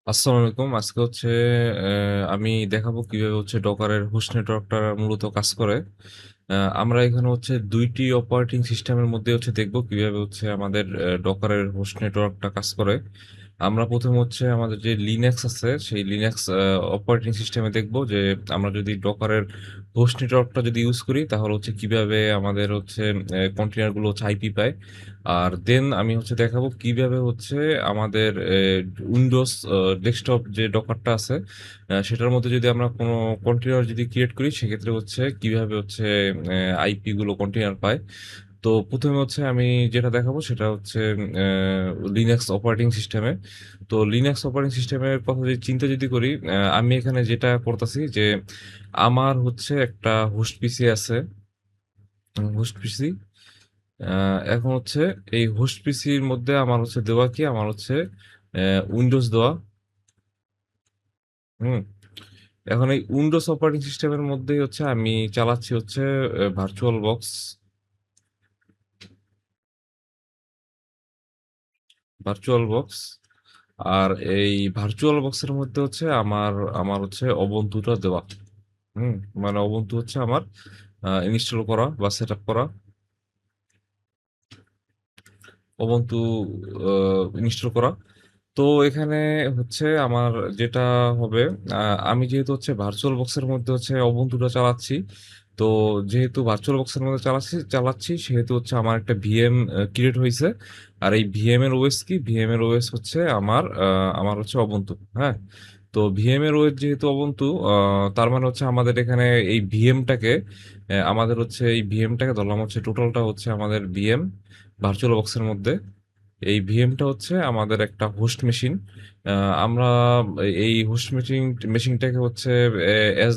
আসসালামু আলাইকুম। আজকে হচ্ছে আমি দেখাবো কিভাবে হচ্ছে ডকারের হোস্ট নেটওয়ার্কটা মূলত কাজ করে। আমরা এখানে হচ্ছে ২ টি অপারেটিং সিস্টেমের মধ্যে হচ্ছে দেখব কিভাবে হচ্ছে আমাদের ডকারের হোস্ট নেটওয়ার্কটা কাজ করে। আমরা ১ম হচ্ছে আমাদের যে লিনাক্স আছে, সেই লিনাক্স অপারেটিং সিস্টেমে দেখব যে আমরা যদি ডকারের হোস্ট নেটওয়ার্কটা যদি ইউজ করি তাহলে হচ্ছে কিভাবে আমাদের হচ্ছে কন্টেইনার গুলো হচ্ছে আইপি পায়। আর দেন আমি হচ্ছে দেখাবো কিভাবে হচ্ছে আমাদের উইন্ডোজ ডেস্কটপ যে ডকারটা আছে সেটার মধ্যে যদি আমরা কোনো কন্টেইনার যদি ক্রিয়েট করি সেক্ষেত্রে হচ্ছে কিভাবে হচ্ছে আইপি গুলো কন্টেইনার পায়। তো ১ম এ হচ্ছে আমি যেটা দেখাবো সেটা হচ্ছে লিনাক্স অপারেটিং সিস্টেমে। তো লিনাক্স অপারেটিং সিস্টেমের কথা যদি চিন্তা যদি করি, আমি এখানে যেটা করতাছি যে আমার হচ্ছে একটা হোস্ট পিসি আছে। হোস্ট পিসি আ এখন হচ্ছে এই হোস্ট পিসির মধ্যে আমার হচ্ছে দেওয়া কি? আমার হচ্ছে উইন্ডোজ দেওয়া। হুম? এখন এই উইন্ডোজ অপারেটিং সিস্টেমের মধ্যেই হচ্ছে আমি চালাচ্ছি হচ্ছে ভার্চুয়াল বক্স, ভার্চুয়াল বক্স। আর এই ভার্চুয়াল বক্সের মধ্যে হচ্ছে আমার হচ্ছে Ubuntu টা দেওয়া। হুম? মানে Ubuntu হচ্ছে আমার ইনস্টল করা বা সেটআপ করা। Ubuntu আ ইনস্টল করা। তো এখানে হচ্ছে আমার যেটা হবে, আ আমি যেহেতু হচ্ছে ভার্চুয়াল বক্সের মধ্যে হচ্ছে Ubuntu টা চালাচ্ছি। তো যেহেতু ভার্চুয়াল বক্সের মধ্যে চালাচ্ছি সেহেতু হচ্ছে আমার একটা ভিএম ক্রিয়েট হইছে। আর এই ভিএম এর ওএস কি? ভিএম এর ওএস হচ্ছে আমার হচ্ছে Ubuntu, হ্যাঁ? তো ভিএম এর ওএস যেহেতু Ubuntu, তার মানে হচ্ছে আমাদের এখানে এই ভিএমটাকে আমাদের হচ্ছে এই ভিএমটাকে ধরলাম হচ্ছে টোটালটা হচ্ছে আমাদের ভিএম ভার্চুয়াল বক্সের মধ্যে। এই ভিএমটা হচ্ছে আমাদের একটা হোস্ট মেশিন। আ আমরা এই হোস্ট মেশিনটাকে হচ্ছে অ্যাজ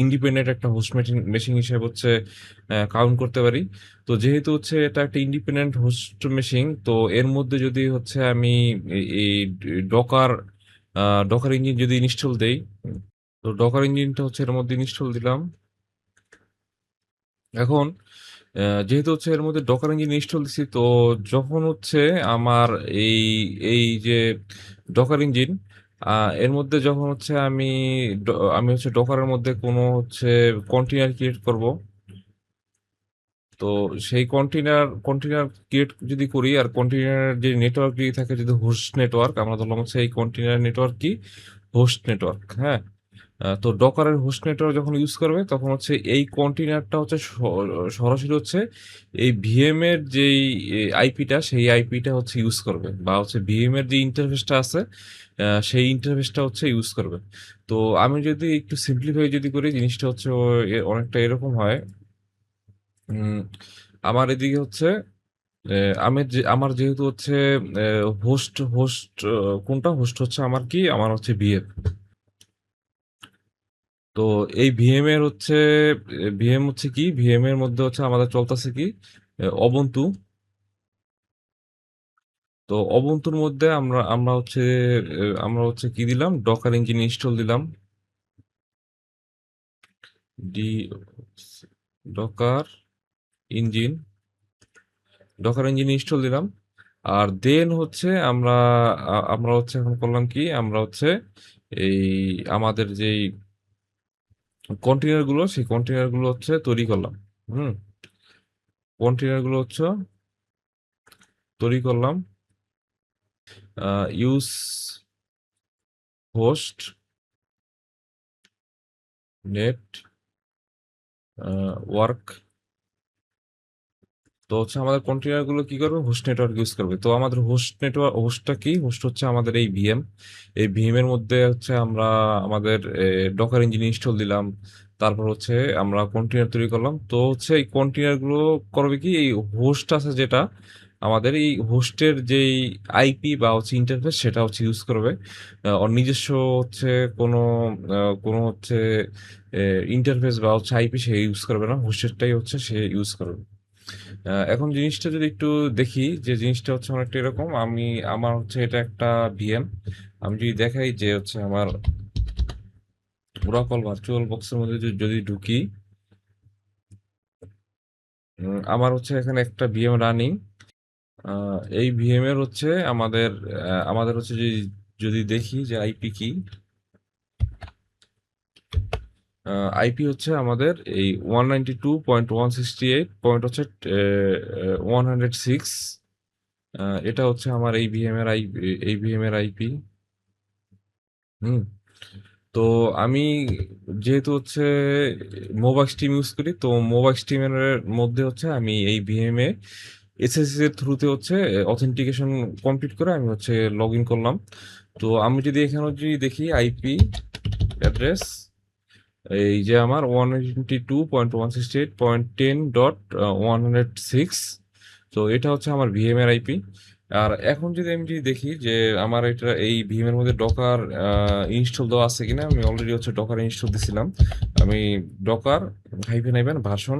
ইন্ডিপেন্ডেন্ট একটা হোস্ট মেশিন হিসেবে হচ্ছে কাউন্ট করতে পারি। তো যেহেতু হচ্ছে এটা একটা ইন্ডিপেন্ডেন্ট হোস্ট মেশিন, তো এর মধ্যে যদি হচ্ছে আমি এই ডকার আ ডকার ইঞ্জিন যদি ইনস্টল দেই, তো ডকার ইঞ্জিনটা হচ্ছে এর মধ্যে ইনস্টল দিলাম। এখন যেহেতু হচ্ছে এর মধ্যে ডকার ইঞ্জিন ইনস্টল দিছি, তো যখন হচ্ছে আমার এই, এই যে ডকার ইঞ্জিন, আ এর মধ্যে যখন হচ্ছে ড আমি হচ্ছে ডকারের মধ্যে কোনো হচ্ছে কন্টেইনার ক্রিয়েট করব। তো সেই কন্টেইনার ক্রিয়েট যদি করি আর কন্টেইনারের যে নেটওয়ার্ক যদি থাকে, যদি হোস্ট নেটওয়ার্ক, আমরা ধরলাম হচ্ছে এই কন্টেইনার নেটওয়ার্ক কি? হোস্ট নেটওয়ার্ক, হ্যাঁ? তো ডকারের হোস্ট নেটওয়ার্ক যখন ইউজ করবে তখন হচ্ছে এই কন্টেইনারটা হচ্ছে সরাসরি হচ্ছে এই ভিএম এর যেই আইপিটা, সেই আইপিটা হচ্ছে ইউজ করবে বা হচ্ছে ভিএম এর যে ইন্টারফেসটা আছে, সেই ইন্টারফেসটা হচ্ছে ইউজ করবে। তো আমি যদি একটু সিম্পলিফাই যদি করি জিনিসটা হচ্ছে অনেকটা এরকম হয়। উম আমার এদিকে হচ্ছে এ আমার যেহেতু হচ্ছে কোনটা হোস্ট হচ্ছে আমার কি? আমার হচ্ছে ভিএম। তো এই ভিএম এর হচ্ছে ভিএম হচ্ছে কি? ভিএম এর মধ্যে হচ্ছে আমাদের চলতেছে কি? Ubuntu। তো Ubuntu র মধ্যে আমরা হচ্ছে কি দিলাম? ডকার ইঞ্জিন ইনস্টল দিলাম। D Docker engine Docker engine install দিলাম। আর দেন হচ্ছে আমরা হচ্ছে এখন করলাম কি? আমরা হচ্ছে এই আমাদের যেই কন্টেইনার গুলো, সেই কন্টেইনার গুলো হচ্ছে তৈরি করলাম। হুম? কন্টেইনার গুলো হচ্ছে তৈরি করলাম। Use host net work. তো হচ্ছে আমাদের কন্টেইনার গুলো কি করবে? হোস্ট নেটওয়ার্ক ইউজ করবে। তো আমাদের হোস্টটা কি? হোস্ট হচ্ছে আমাদের এই ভিএম। এই ভিএম এর মধ্যে হচ্ছে আমরা আমাদের ডকার ইঞ্জিন ইনস্টল দিলাম। তারপর হচ্ছে আমরা কন্টেইনার তৈরি করলাম। তো হচ্ছে এই কন্টেইনার গুলো করবে কি? এই হোস্ট আছে যেটা, আমাদের এই হোস্টের যেই আইপি বা হচ্ছে ইন্টারফেস সেটা হচ্ছে ইউজ করবে। ওর নিজস্ব হচ্ছে কোনো কোনো হচ্ছে এ ইন্টারফেস বা হচ্ছে আইপি সে ইউজ করবে না। হোস্টেরটাই হচ্ছে সে ইউজ করবে। এখন জিনিসটা যদি একটু দেখি, যে জিনিসটা হচ্ছে অনেকটা এরকম। আমার হচ্ছে এটা একটা ভিএম। আমি যদি দেখাই যে হচ্ছে আমার ওরাকল ভার্চুয়াল বক্সের মধ্যে যদি ঢুকি, আমার হচ্ছে এখানে একটা ভিএম রানিং। এই ভিএম এর হচ্ছে আমাদের হচ্ছে যে যদি দেখি যে আইপি কি, আইপি হচ্ছে আমাদের এই 192.168 হচ্ছে 106। এটা হচ্ছে আমার এই ভিএম এর এই ভিএম এর আইপি। হুম। তো আমি যেহেতু হচ্ছে মোবাইল টিম ইউজ করি, তো মোবাইল টিমের মধ্যে হচ্ছে আমি এই ভিএম এ এসএসসি এর থ্রুতে হচ্ছে অথেন্টিকেশন কমপ্লিট করে আমি হচ্ছে লগ ইন করলাম। তো আমি যদি এখানে যদি দেখি আইপি অ্যাড্রেস, এই যে আমার 192.168.10.106, তো এটা হচ্ছে আমার ভিএম এর আইপি। আর এখন যদি আমি যদি দেখি যে আমার এটা এই ভিএম এর মধ্যে ডকার ইনস্টল দেওয়া আছে কিনা, আমি অলরেডি হচ্ছে ডকার ইনস্টল দিছিলাম। আমি ডকার হাইফেন হাইফেন ভার্সন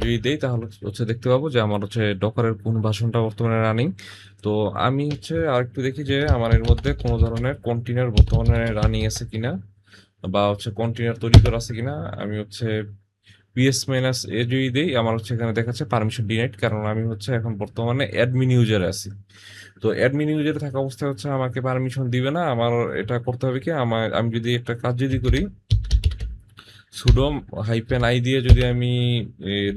যদি দেই তাহলে হচ্ছে দেখতে পাবো যে আমার হচ্ছে ডকারের কোন ভার্সনটা বর্তমানে রানিং। তো আমি হচ্ছে আরেকটু দেখি যে আমার এর মধ্যে কোনো ধরনের কন্টেইনার বর্তমানে রানিং আছে কিনা, বা হচ্ছে কন্টেইনার তৈরি করা আছে কিনা। আমি হচ্ছে পিএস মাইনাস এ যদি দিই, আমার হচ্ছে এখানে দেখাচ্ছে পারমিশন ডিনাইড, কারণ আমি হচ্ছে এখন বর্তমানে অ্যাডমিন ইউজারে আছি। তো অ্যাডমিন ইউজারে থাকা অবস্থায় হচ্ছে আমাকে পারমিশন দিবে না। আমার এটা করতে হবে কি, আমি যদি একটা কাজ যদি করি, সুডো হাইপেন আই দিয়ে যদি আমি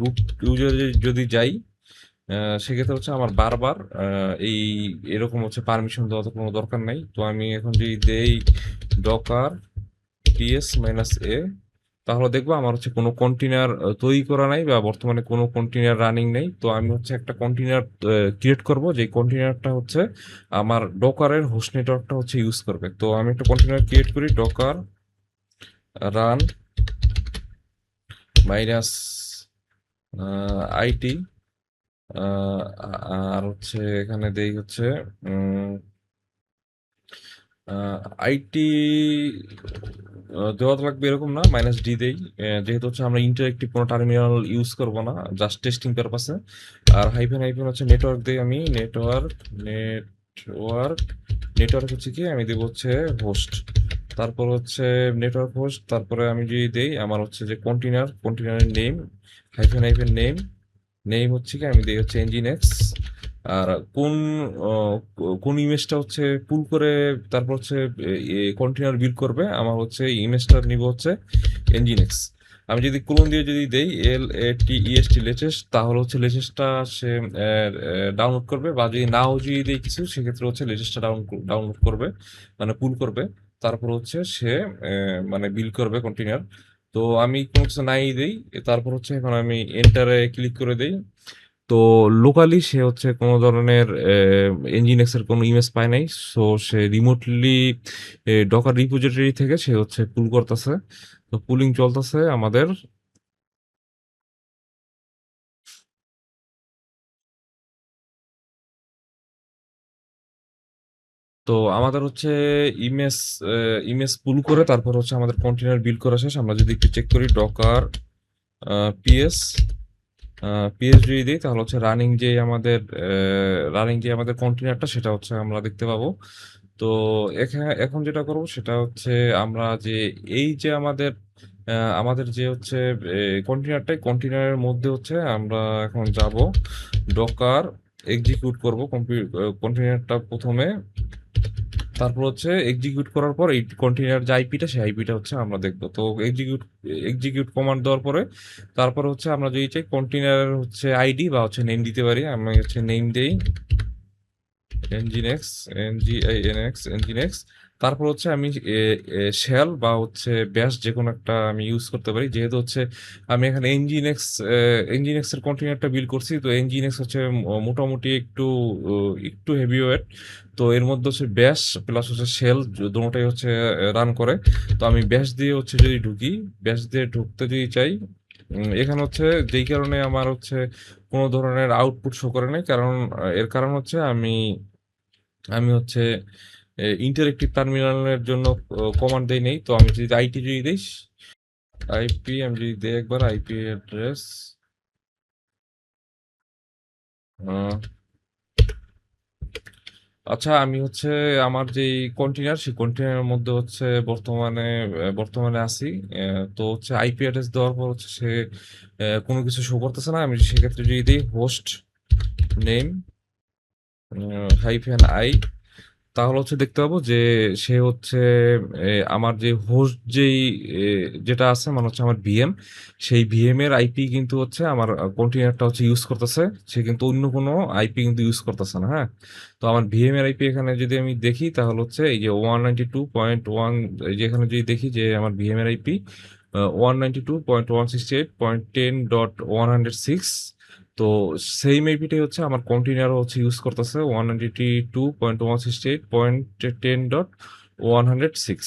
রুট ইউজারে যদি যাই, সেক্ষেত্রে হচ্ছে আমার বারবার এই এরকম হচ্ছে পারমিশন দেওয়া তো কোনো দরকার নাই। তো আমি এখন যদি দেই ডকার ps মাইনাস এ, তাহলে দেখবো আমার হচ্ছে কোনো কন্টেইনার তৈরি করা নাই, বা বর্তমানে কোনো কন্টেইনার রানিং নেই। তো আমি হচ্ছে একটা কন্টেইনার ক্রিয়েট করব, যে কন্টেইনারটা হচ্ছে আমার ডকারের হোস্ট নেটওয়ার্কটা হচ্ছে ইউজ করবে। তো আমি একটা কন্টেইনার ক্রিয়েট করি, ডকার রান মাইনাস আইটি, আর হচ্ছে এখানে দেই হচ্ছে আইটি দেওয়া লাগবে এরকম না, মাইনাস ডি দেই। যেহেতু হচ্ছে আমরা ইন্টারেক্টিভ কোনো টার্মিনাল ইউজ করব না, জাস্ট টেস্টিং পারপাসে। আর হাইফেন হাইফেন হচ্ছে নেটওয়ার্ক দেই, আমি নেটওয়ার্ক হচ্ছে কি, আমি দেবো হচ্ছে হোস্ট, তারপর হচ্ছে নেটওয়ার্ক হোস্ট, তারপরে আমি যদি দেই আমার হচ্ছে যে কন্টেনারের name, hyphen hyphen name, name হচ্ছে কি আমি দিই হচ্ছে এনজিনেক্স। আর কোন কোন ইমেজটা হচ্ছে পুল করে তারপর হচ্ছে কন্টেনার বিল্ড করবে, আমার হচ্ছে ইমেজটা নিব হচ্ছে এনজিনেক্স। আমি যদি কোলন দিয়ে যদি দেই LATEST লেটেস্ট, তাহলে হচ্ছে লেটেস্টটা সে ডাউনলোড করবে, বা যদি নাও যদি দেই কিছু, সেক্ষেত্রে হচ্ছে লেটেস্টটা ডাউনলোড করবে, মানে পুল করবে। তারপর হচ্ছে সে মানে বিল্ড করবে কন্টেনার। তো আমি কোনো কিছু নাই দেই, তারপর হচ্ছে এখন আমি এন্টারে ক্লিক করে দেই। তো লোকালি সে হচ্ছে কোনো ধরনের এনজিনিক্স এর কোনো ইমেজ পায় নাই। সো সে রিমোটলি ডকার রিপোজিটরি থেকে সে হচ্ছে পুল করতেছে। তো পুলিং চলতেছে আমাদের। তো আমাদের হচ্ছে ইমেজ ইমেজ পুল করে তারপর হচ্ছে আমাদের কন্টেনার বিল্ড করা শেষ। আমরা যদি একটু চেক করি ডকার পিএস পিএইচডি দিই, তাহলে হচ্ছে রানিং যে আমাদের কন্টেনারটা সেটা হচ্ছে আমরা দেখতে পাবো। তো এখানে এখন যেটা করব সেটা হচ্ছে আমরা যে এই যে আমাদের যে হচ্ছে কন্টেনারের মধ্যে হচ্ছে আমরা এখন যাব ডকার এক্সিকিউট করব কন্টেনারটা প্রথমে। তারপর হচ্ছে এক্সিকিউট করার পর এই কন্টেইনার যে আইপিটা, সেই আইপিটা হচ্ছে আমরা দেখবো। তো এক্সিকিউট কমান্ড দেওয়ার পরে তারপর হচ্ছে আমরা যদি চাই কন্টেইনার হচ্ছে আইডি বা হচ্ছে নেম দিতে পারি। আমি হচ্ছে নেম দেই nginx nginx। তারপর হচ্ছে আমি শেল বা হচ্ছে ব্যাশ যে কোনো একটা আমি ইউজ করতে পারি, যেহেতু হচ্ছে আমি এখানে nginx এর কন্টেইনারটা বিল্ড করছি। তো nginx হচ্ছে মোটামুটি একটু হেভি ওয়েট। তো এর মধ্যে হচ্ছে ব্যাশ প্লাস হচ্ছে শেল দুটোটাই হচ্ছে রান করে। তো আমি ব্যাশ দিয়ে হচ্ছে যদি ঢুকি, ব্যাশ দিয়ে ঢুকতে যদি চাই, এখানে হচ্ছে যেই কারণে আমার হচ্ছে কোনো ধরনের আউটপুট শো করে নাই, কারণ এর কারণ হচ্ছে আমি হচ্ছে ইন্টারেক্টিভ টার্মিনালের জন্য কমান্ড দেই নেই। তো আমি যদি আইটি যদি দিই, আইপি আমি যদি দিই একবার আইপি অ্যাড্রেস, আচ্ছা আমি হচ্ছে আমার যে কন্টেনার, সেই কন্টেনারের মধ্যে হচ্ছে বর্তমানে আছি। তো হচ্ছে আইপি অ্যাড্রেস দেওয়ার পর হচ্ছে সে কোনো কিছু শো করতেছে না। আমি সেক্ষেত্রে যদি দিই হোস্ট নেম হাইফেন আই, তাহলে হচ্ছে দেখতে পাবো যে সে হচ্ছে আমার যে হোস্ট যেই যেটা আছে মানে হচ্ছে আমার ভিএম, সেই ভিএম এর আইপি কিন্তু হচ্ছে আমার কন্টেইনারটা হচ্ছে ইউজ করতেছে। সে কিন্তু অন্য কোনো আইপি কিন্তু ইউজ করতেছে না। হ্যাঁ, তো আমার ভিএম এর আইপি এখানে যদি আমি দেখি তাহলে হচ্ছে এই যে 192.1, এই যে এখানে যদি দেখি যে আমার ভিএম এর আইপি 192.168.10.106। তো সেম আইপিটাই হচ্ছে আমার কন্টেইনারও হচ্ছে ইউজ করতেছে 192.168.10.106।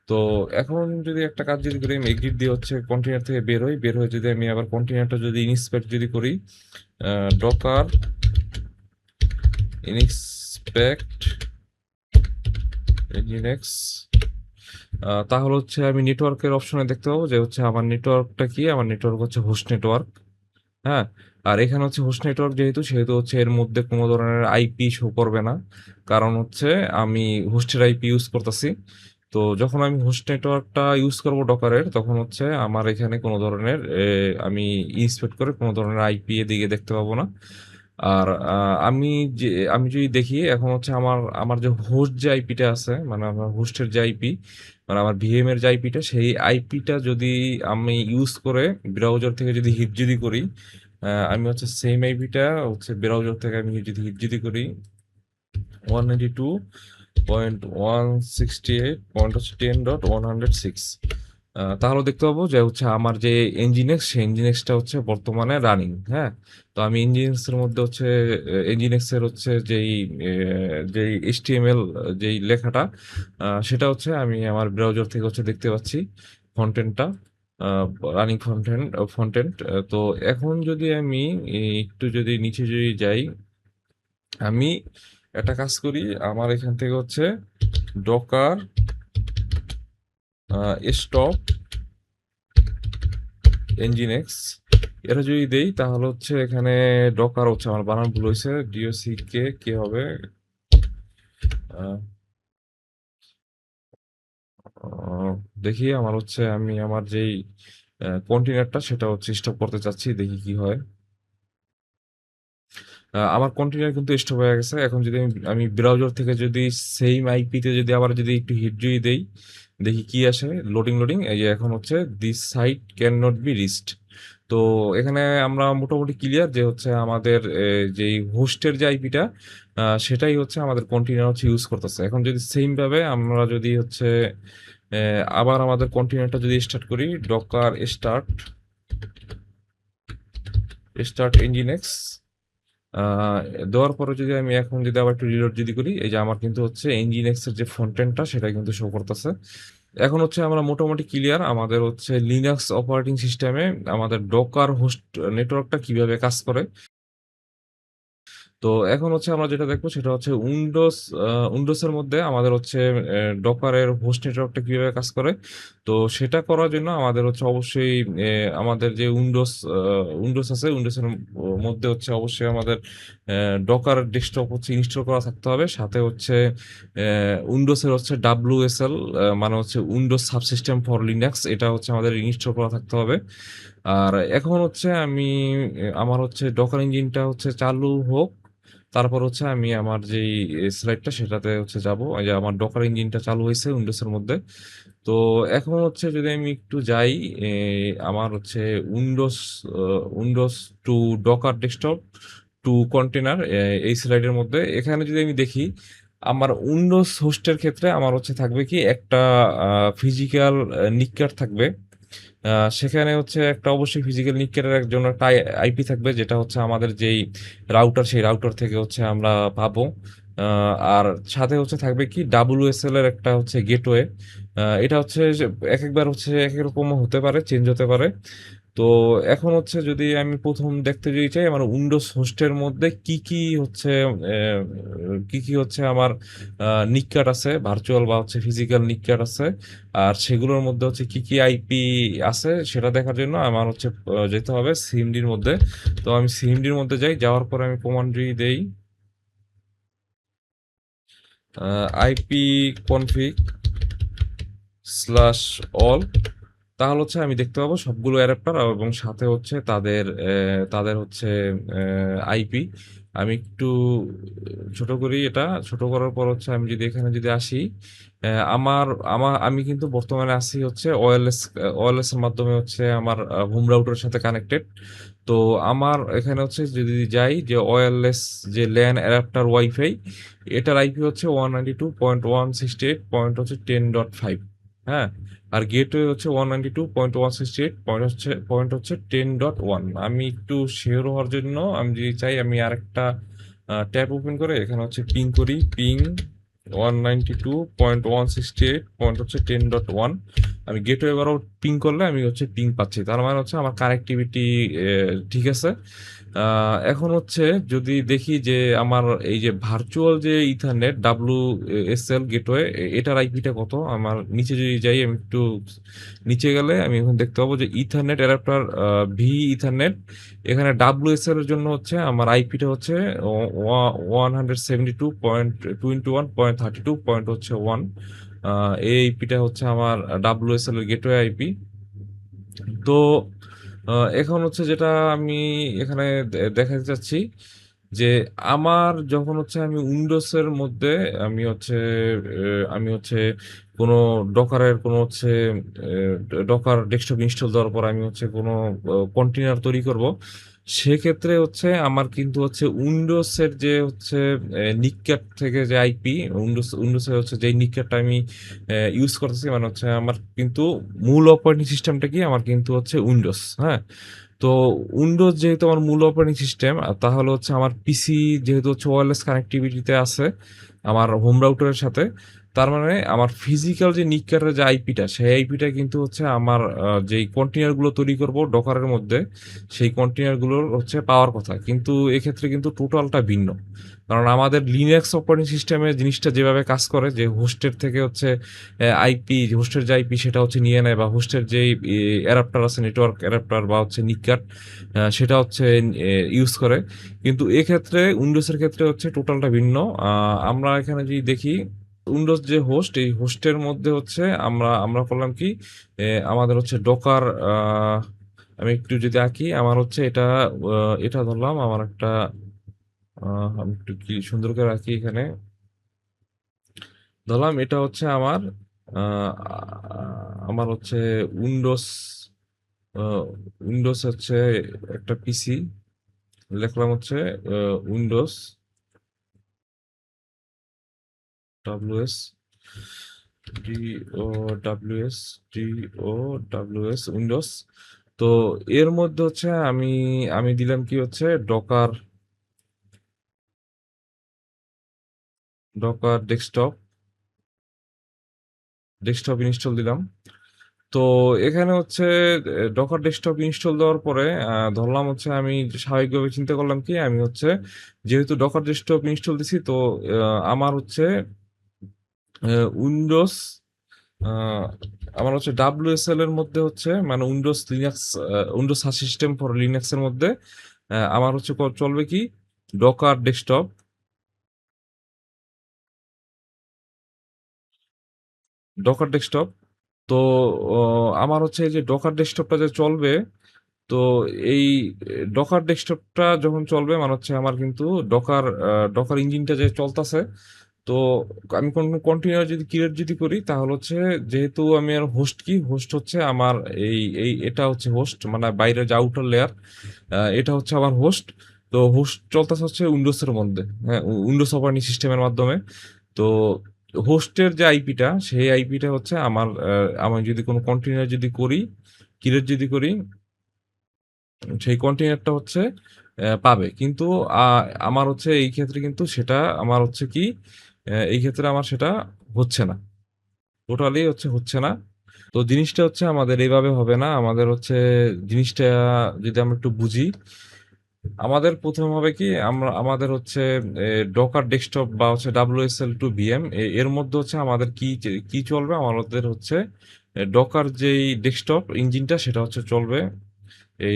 তো এখন যদি একটা কাজ যদি করি, আমি এক্সিট দিয়ে হচ্ছে কন্টেইনার থেকে বের হয়ে যদি আমি আবার কন্টেইনারটা যদি ইনস্পেক্ট যদি করি, ডকার ইনস্পেক্ট nginx, তাহলে হচ্ছে আমি নেটওয়ার্কের অপশনে দেখতে পাবো যে হচ্ছে আমার নেটওয়ার্কটা কি, আমার নেটওয়ার্ক হচ্ছে হোস্ট নেটওয়ার্ক। হ্যাঁ, আর এখানে হচ্ছে হোস্ট নেটওয়ার্ক সেহেতু হচ্ছে এর মধ্যে কোনো ধরনের আইপি শো করবে না, কারণ হচ্ছে আমি হোস্টের আইপি ইউজ করতেছি। তো যখন আমি হোস্ট নেটওয়ার্কটা ইউজ করব ডকারের, তখন হচ্ছে আমার এখানে কোনো ধরনের আমি ইন্সপেক্ট করে কোনো ধরনের আইপি এদিকে দেখতে পাবো না। আর আমি যে আমি যদি দেখি এখন হচ্ছে আমার আমার যে হোস্ট যে আইপিটা আছে, মানে আমার হোস্টের যে আইপি, মানে আমার ভিএম এর যে আইপিটা, সেই আইপিটা যদি আমি ইউজ করে ব্রাউজার থেকে যদি হিট যদি করি, আমি হচ্ছে সেম আইপিটা হচ্ছে ব্রাউজার থেকে আমি যদি হিট যদি করি 192.168.10.106, তাহলে দেখতে পাবো যে হচ্ছে আমার যে এনজিনেক্স, সেই এনজিনেক্সটা হচ্ছে বর্তমানে রানিং। হ্যাঁ, তো আমি এনজিনেক্স এর মধ্যে হচ্ছে এনজিনেক্স এর হচ্ছে যেই এইচটিএমএল যেই লেখাটা, সেটা হচ্ছে আমি আমার ব্রাউজার থেকে হচ্ছে দেখতে পাচ্ছি ফন্টেনটা, রানিং ফন্টেন্ট। তো এখন যদি আমি একটু যদি নিচে যদি যাই, আমি একটা কাজ করি, আমার এখান থেকে হচ্ছে ডকার স্টপ এনজিনেক্স, এটা যদি দেই তাহলে হচ্ছে এখানে ডকার হচ্ছে আমার বানান ভুল হয়েছে, ডিওসি কে কে হবে, আহ, আহ, দেখি আমার হচ্ছে আমি আমার যেই কন্টেনারটা সেটা হচ্ছে স্টপ করতে চাচ্ছি, দেখি কি হয়। আমার কন্টেনার কিন্তু স্টপ হয়ে গেছে। এখন যদি আমি ব্রাউজার থেকে যদি সেম আইপিতে যদি আবার যদি একটু হিট যদি দেই, দেখি কি আসে। লোডিং, এই যে এখন হচ্ছে this site can not be reached. তো এখানে আমরা মোটামুটি ক্লিয়ার যে হচ্ছে আমাদের যেই হোস্টের যে আইপিটা, সেটাই হচ্ছে আমাদের কন্টেনার হচ্ছে ইউজ করতেছে। এখন যদি সেম ভাবে আমরা যদি হচ্ছে আবার আমাদের কন্টেনারটা যদি স্টার্ট করি, ডকার স্টার্ট ইঞ্জিনেক্স, আহ, দেওয়ার পরে যদি আমি এখন যদি আবার একটু রিলোড যদি করি, এই যে আমার কিন্তু হচ্ছে nginx এর যে ফ্রন্ট সেটা কিন্তু শো করতেছে। এখন হচ্ছে আমরা মোটামুটি ক্লিয়ার আমাদের হচ্ছে লিনাক্স অপারেটিং সিস্টেমে আমাদের ডকার হোস্ট নেটওয়ার্কটা কিভাবে কাজ করে। তো এখন হচ্ছে আমরা যেটা দেখবো সেটা হচ্ছে উইন্ডোজের মধ্যে আমাদের হচ্ছে ডকারের হোস্ট নেটওয়ার্কটা কিভাবে কাজ করে। তো সেটা করার জন্য আমাদের হচ্ছে অবশ্যই আমাদের যে উইন্ডোজ আছে, উইন্ডোজের মধ্যে হচ্ছে অবশ্যই আমাদের ডকার ডেস্কটপ হচ্ছে ইনস্টল করা থাকতে হবে। সাথে হচ্ছে উইন্ডোজের হচ্ছে WSL, মানে হচ্ছে উইন্ডোজ সাবসিস্টেম ফর লিনাক্স, এটা হচ্ছে আমাদের ইনস্টল করা থাকতে হবে। আর এখন হচ্ছে আমি আমার হচ্ছে ডকার ইঞ্জিনটা হচ্ছে চালু হোক, তারপর হচ্ছে আমি আমার যেই স্লাইডটা সেটাতে হচ্ছে যাব। এই যে আমার ডকার ইঞ্জিনটা চালু হয়েছে উইন্ডোজের মধ্যে। তো এখন হচ্ছে যদি আমি একটু যাই, আমার হচ্ছে windows windows to docker desktop to container, এই স্লাইডের মধ্যে এখানে যদি আমি দেখি, আমার উইন্ডোজ হোস্টের ক্ষেত্রে আমার হচ্ছে থাকবে কি একটা ফিজিক্যাল নিক্কার থাকবে। সেখানে হচ্ছে একটা অবশ্যই ফিজিক্যাল নিকেটের জন্য একটা আইপি থাকবে, যেটা হচ্ছে আমাদের যেই রাউটার, সেই রাউটার থেকে হচ্ছে আমরা পাবো। আর সাথে হচ্ছে থাকবে কি WSL এর একটা হচ্ছে গেটওয়ে। এটা হচ্ছে এক একবার হচ্ছে এক এক রকম হতে পারে, চেঞ্জ হতে পারে। তো এখন হচ্ছে যদি আমি প্রথম দেখতে যদি চাই আমার উইন্ডোজ হোস্টের মধ্যে কি কি হচ্ছে আমার নিক্কাট আছে, ভার্চুয়াল বা হচ্ছে ফিজিক্যাল নিক্কাট আছে, আর সেগুলোর মধ্যে হচ্ছে কি কি আইপি আছে সেটা দেখার জন্য আমার হচ্ছে যেতে হবে সিএমডির মধ্যে। তো আমি সিএমডির মধ্যে যাই, যাওয়ার পরে আমি কমান্ড দেই আইপি কনফিগ স্ল্যাশ অল, তাহলে হচ্ছে আমি দেখতে পাবো সবগুলো অ্যাডাপ্টার এবং সাথে হচ্ছে তাদের হচ্ছে আইপি। আমি একটু ছোট করি এটা। ছোট করার পর হচ্ছে আমি যদি এখানে যদি আসি, আমার আমার আমি কিন্তু বর্তমানে আছি হচ্ছে ওয়্যারলেস এর মাধ্যমে হচ্ছে আমার হোম রাউটারের সাথে কানেক্টেড। তো আমার এখানে হচ্ছে যদি যাই যে ওয়্যারলেস যে ল্যান অ্যাডাপ্টার ওয়াইফাই, এটার আইপি হচ্ছে 192.168.10.5। হ্যাঁ, আর গেটওয়ে হচ্ছে 192.168 পয়েন্ট হচ্ছে 10.1। আমি একটু শিওর হওয়ার জন্য আমি যদি চাই আমি আরেকটা ট্যাব ওপেন করে এখানে হচ্ছে পিং করি, পিং 192.168 পয়েন্ট হচ্ছে 10.1। আমি গেটওয়ে বারও পিং করলে আমি হচ্ছে পিং পাচ্ছি, তার মানে হচ্ছে আমার কানেক্টিভিটি ঠিক আছে। এখন হচ্ছে যদি দেখি যে আমার এই যে ভার্চুয়াল যে ইথারনেট WSL গেটওয়ে, এটার আইপিটা কত। আমার নিচে যদি যাই, আমি একটু নিচে গেলে আমি এখন দেখতে পাবো যে ইথারনেট অ্যাডাপ্টার ভি ইথারনেট, এখানে WSL এর জন্য হচ্ছে আমার আইপিটা হচ্ছে 172.2 ইন্টু 1.32 হচ্ছে 1। এই আইপিটা হচ্ছে আমার WSL এর গেটওয়ে আইপি। তো এখন হচ্ছে যেটা আমি এখানে দেখাতে চাচ্ছি যে আমার যখন হচ্ছে আমি উইন্ডোজের মধ্যে আমি হচ্ছে কোনো ডকারের কোনো হচ্ছে ডকার ডেস্কটপ ইনস্টল দেওয়ার পর আমি হচ্ছে কোনো কন্টেনার তৈরি করব, সেক্ষেত্রে হচ্ছে আমার কিন্তু হচ্ছে উইন্ডোজের যে হচ্ছে নিকক্যাট থেকে যে আইপি, উইন্ডোজের হচ্ছে যে নিকক্যাটটা আমি ইউজ করতেছি, মানে হচ্ছে আমার কিন্তু মূল অপারেটিং সিস্টেমটা কি আমার কিন্তু হচ্ছে উইন্ডোজ। হ্যাঁ, তো উইন্ডোজ যেহেতু আমার মূল অপারেটিং সিস্টেম, তাহলে হচ্ছে আমার পিসি যেহেতু হচ্ছে ওয়্যারলেস কানেক্টিভিটিতে আছে আমার হোম রাউটারের সাথে, তার মানে আমার ফিজিক্যাল যে নিককারের যে আইপিটা, সেই আইপিটা কিন্তু হচ্ছে আমার যেই কন্টেনারগুলো তৈরি করব ডকারের মধ্যে, সেই কন্টেনারগুলোর হচ্ছে পাওয়ার কথা, কিন্তু এক্ষেত্রে কিন্তু টোটালটা ভিন্ন। কারণ আমাদের লিনাক্স অপারেটিং সিস্টেমে জিনিসটা যেভাবে কাজ করে যে হোস্টের থেকে হচ্ছে আইপি, হোস্টের যে আইপি সেটা হচ্ছে নিয়ে নেয়, বা হোস্টের যেই অ্যাডাপ্টার আছে নেটওয়ার্ক অ্যাডাপ্টার বা হচ্ছে নিককাট, সেটা হচ্ছে ইউজ করে। কিন্তু এক্ষেত্রে উইন্ডোজের ক্ষেত্রে হচ্ছে টোটালটা ভিন্ন। আমরা এখানে যদি দেখি উইন্ডোজ যে হোস্ট, এই হোস্টের মধ্যে হচ্ছে আমরা আমরা করলাম কি, আমাদের হচ্ছে ডকার, আমি একটু যদি আঁকি, আমার হচ্ছে এটা ধরলাম আমার একটা, আমি একটু কি সুন্দর করে রাখি এখানে, ধরলাম এটা হচ্ছে আমার হচ্ছে উইন্ডোজ, উইন্ডোজ হচ্ছে একটা পিসি, লিখলাম হচ্ছে উইন্ডোজ ডাব্লিউএস ডি ও ডাব্লিউএস ডি ও ডাব্লিউএস উইন্ডোজ। তো এর মধ্যে হচ্ছে আমি আমি দিলাম কি হচ্ছে ডকার, ডকার ডেস্কটপ ইনস্টল দিলাম। তো এখানে হচ্ছে ডকার ডেস্কটপ ইনস্টল দেওয়ার পরে ধরলাম হচ্ছে আমি স্বাভাবিকভাবে চিন্তা করলাম কি, আমি হচ্ছে যেহেতু ডকার ডেস্কটপ ইনস্টল দিছি, তো আমার হচ্ছে উইন্ডোজ, আমার হচ্ছে WSL এর মধ্যে হচ্ছে মানে উইন্ডোজ সিস্টেম ফর লিনাক্স এর মধ্যে আমার হচ্ছে চলবে কি ডকার ডেস্কটপ, ডকার ডেস্কটপ। তো আমার হচ্ছে এই যে ডকার ডেস্কটপটা যে চলবে, তো এই ডকার ডেস্কটপটা যখন চলবে মানে হচ্ছে আমার কিন্তু ডকার ইঞ্জিনটা যে চলতেছে, তো আমি কোন কন্টেনার যদি ক্রিয়েট যদি করি, তাহলে হচ্ছে যেহেতু আমি আর হোস্ট হচ্ছে আমার এটা হচ্ছে হোস্ট, মানে বাইরের যে আউটার লেয়ার, এটা হচ্ছে আমার হোস্ট। তো হোস্ট চলতেছে হচ্ছে উইন্ডোজের মধ্যে, হ্যাঁ, উইন্ডোজ অপারেটিং সিস্টেমের মাধ্যমে। তো হোস্টের যে আইপিটা, সেই আইপিটা হচ্ছে আমি যদি কোনো কন্টেনার যদি করি, ক্রিয়েট যদি করি, সেই কন্টেনারটা হচ্ছে পাবে। কিন্তু আমার হচ্ছে এই ক্ষেত্রে কিন্তু সেটা আমার হচ্ছে কি, এই ক্ষেত্রে আমার সেটা হচ্ছে না, টোটালি হচ্ছে না। তো জিনিসটা হচ্ছে আমাদের এইভাবে হবে না, আমাদের হচ্ছে জিনিসটা যদি আমরা একটু বুঝি, আমাদের প্রথম হবে কি, আমাদের হচ্ছে ডকার ডেস্কটপ বা হচ্ছে WSL2 VM, এর মধ্যে হচ্ছে আমাদের কি চলবে, আমাদের হচ্ছে ডকার যেই ডেস্কটপ ইঞ্জিনটা সেটা হচ্ছে চলবে, এই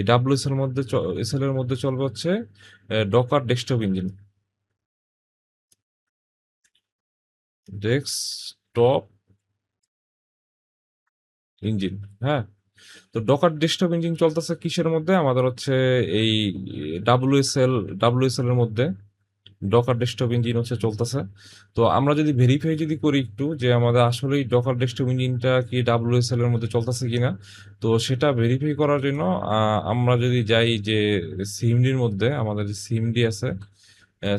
এসএল এর মধ্যে চলবে হচ্ছে ডকার ডেস্কটপ ডেস্কটপ ইঞ্জিন। হ্যাঁ, তো ডকার ডেস্কটপ ইঞ্জিন চলতেছে কিসের মধ্যে? আমাদের হচ্ছে এই ডাব্লিউএসএল এর মধ্যে ডকার ডেস্কটপ ইঞ্জিন হচ্ছে চলতেছে। তো আমরা যদি ভেরিফাই যদি করি একটু যে আমাদের আসলেই ডকার ডেস্কটপ ইঞ্জিনটা কি ডাব্লিউএসএল এর মধ্যে চলতেছে কিনা, তো সেটা ভেরিফাই করার জন্য আমরা যদি যাই যে সিএমডির মধ্যে, আমাদের যে সিএমডি আছে,